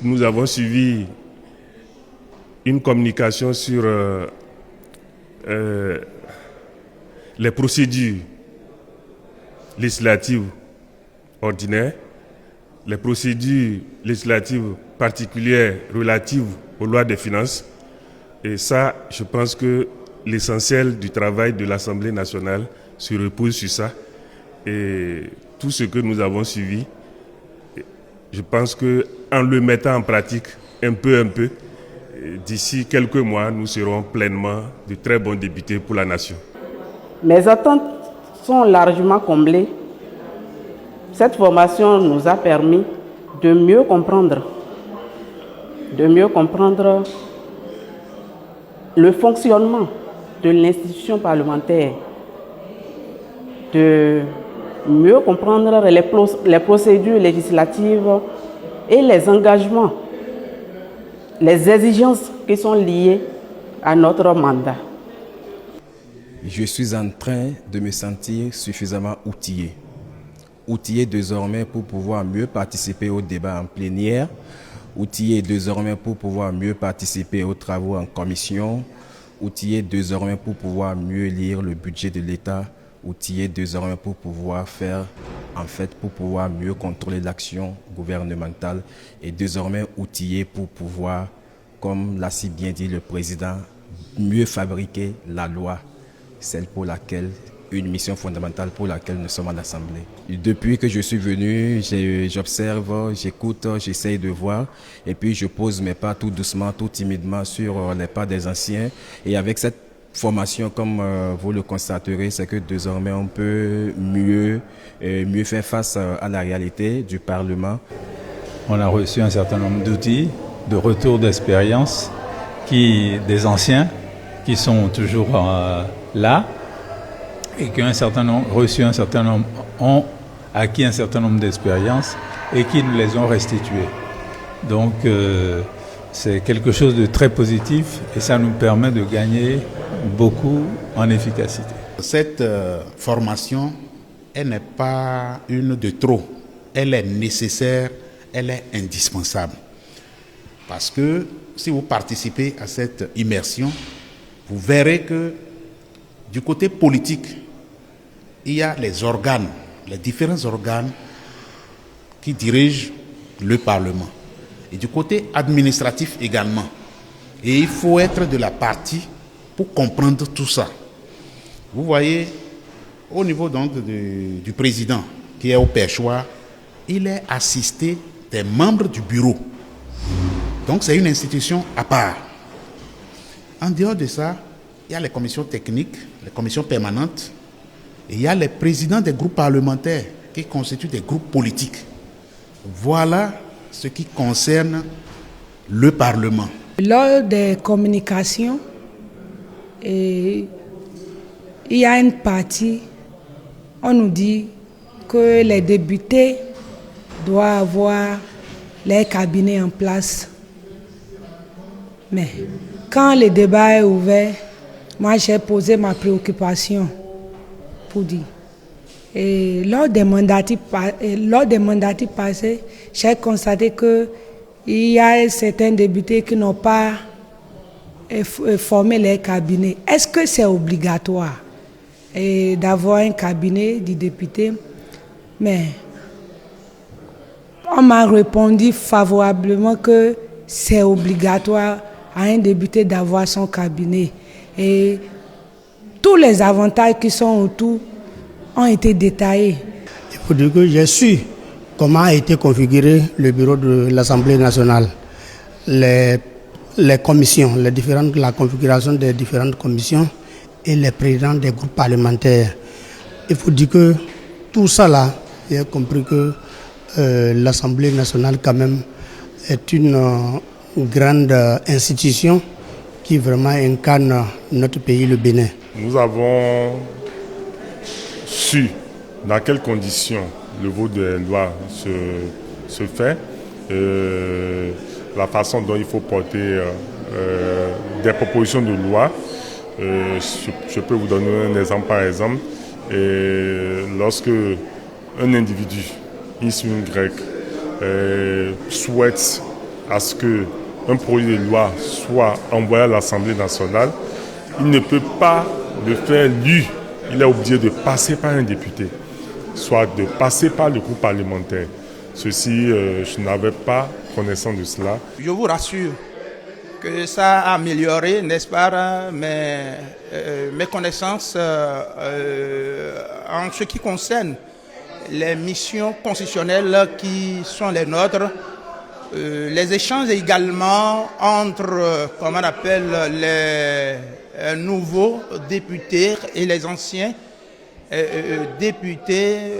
nous avons suivi une communication sur les procédures législatives ordinaires, les procédures législatives particulières relatives aux lois des finances. Et ça, je pense que l'essentiel du travail de l'Assemblée nationale se repose sur ça. Et tout ce que nous avons suivi, je pense qu'en le mettant en pratique un peu, d'ici quelques mois, nous serons pleinement de très bons députés pour la nation. Mes attentes sont largement comblées. Cette formation nous a permis de mieux comprendre le fonctionnement de l'institution parlementaire, de mieux comprendre les procédures législatives et les engagements, les exigences qui sont liées à notre mandat. Je suis en train de me sentir suffisamment outillé. Outillé désormais pour pouvoir mieux participer aux débats en plénière, outillé désormais pour pouvoir mieux participer aux travaux en commission, outillé désormais pour pouvoir mieux lire le budget de l'État, outillé désormais pour pouvoir pour pouvoir mieux contrôler l'action gouvernementale et désormais outillé pour pouvoir, comme l'a si bien dit le président, mieux fabriquer la loi, celle pour laquelle, une mission fondamentale pour laquelle nous sommes à l'Assemblée. Depuis que je suis venu, j'observe, j'écoute, j'essaye de voir et puis je pose mes pas tout doucement, tout timidement sur les pas des anciens. Et avec cette formation, comme vous le constaterez, c'est que désormais on peut mieux faire face à la réalité du Parlement. On a reçu un certain nombre d'outils, de retours d'expérience des anciens qui sont toujours là et qui ont ont acquis un certain nombre d'expériences et qui nous les ont restituées. Donc c'est quelque chose de très positif et ça nous permet de gagner beaucoup en efficacité. Cette formation, elle n'est pas une de trop. Elle est nécessaire, elle est indispensable. Parce que si vous participez à cette immersion, vous verrez que du côté politique, il y a les organes, les différents organes qui dirigent le Parlement. Et du côté administratif également. Et il faut être de la partie pour comprendre tout ça. Vous voyez, au niveau donc du président qui est au perchoir, il est assisté des membres du bureau. Donc c'est une institution à part. En dehors de ça, il y a les commissions techniques, les commissions permanentes, et il y a les présidents des groupes parlementaires qui constituent des groupes politiques. Voilà ce qui concerne le Parlement. Lors des communications, il y a une partie, on nous dit que les députés doivent avoir les cabinets en place. Mais quand le débat est ouvert, moi j'ai posé ma préoccupation pour dire. Et lors des mandatés passés, j'ai constaté qu'il y a certains députés qui n'ont pas formé les cabinets. Est-ce que c'est obligatoire d'avoir un cabinet du député? Mais on m'a répondu favorablement que c'est obligatoire à un député d'avoir son cabinet. Et tous les avantages qui sont autour ont été détaillés. Il faut dire que j'ai su comment a été configuré le bureau de l'Assemblée nationale, les commissions, la configuration des différentes commissions et les présidents des groupes parlementaires. Il faut dire que tout ça là, j'ai compris que l'Assemblée nationale quand même est une grande institution qui vraiment incarne notre pays, le Bénin. Nous avons su dans quelles conditions le vote des lois se fait, la façon dont il faut porter des propositions de loi. Je peux vous donner un exemple par exemple. Lorsque un individu, issu grec, souhaite à ce qu'un projet de loi soit envoyé à l'Assemblée nationale, il ne peut pas le faire lui. Il est obligé de passer par un député, soit de passer par le groupe parlementaire. Ceci, je n'avais pas connaissance de cela. Je vous rassure que ça a amélioré, n'est-ce pas, mes connaissances en ce qui concerne les missions constitutionnelles qui sont les nôtres, les échanges également entre, comment on appelle, les nouveaux députés et les anciens députés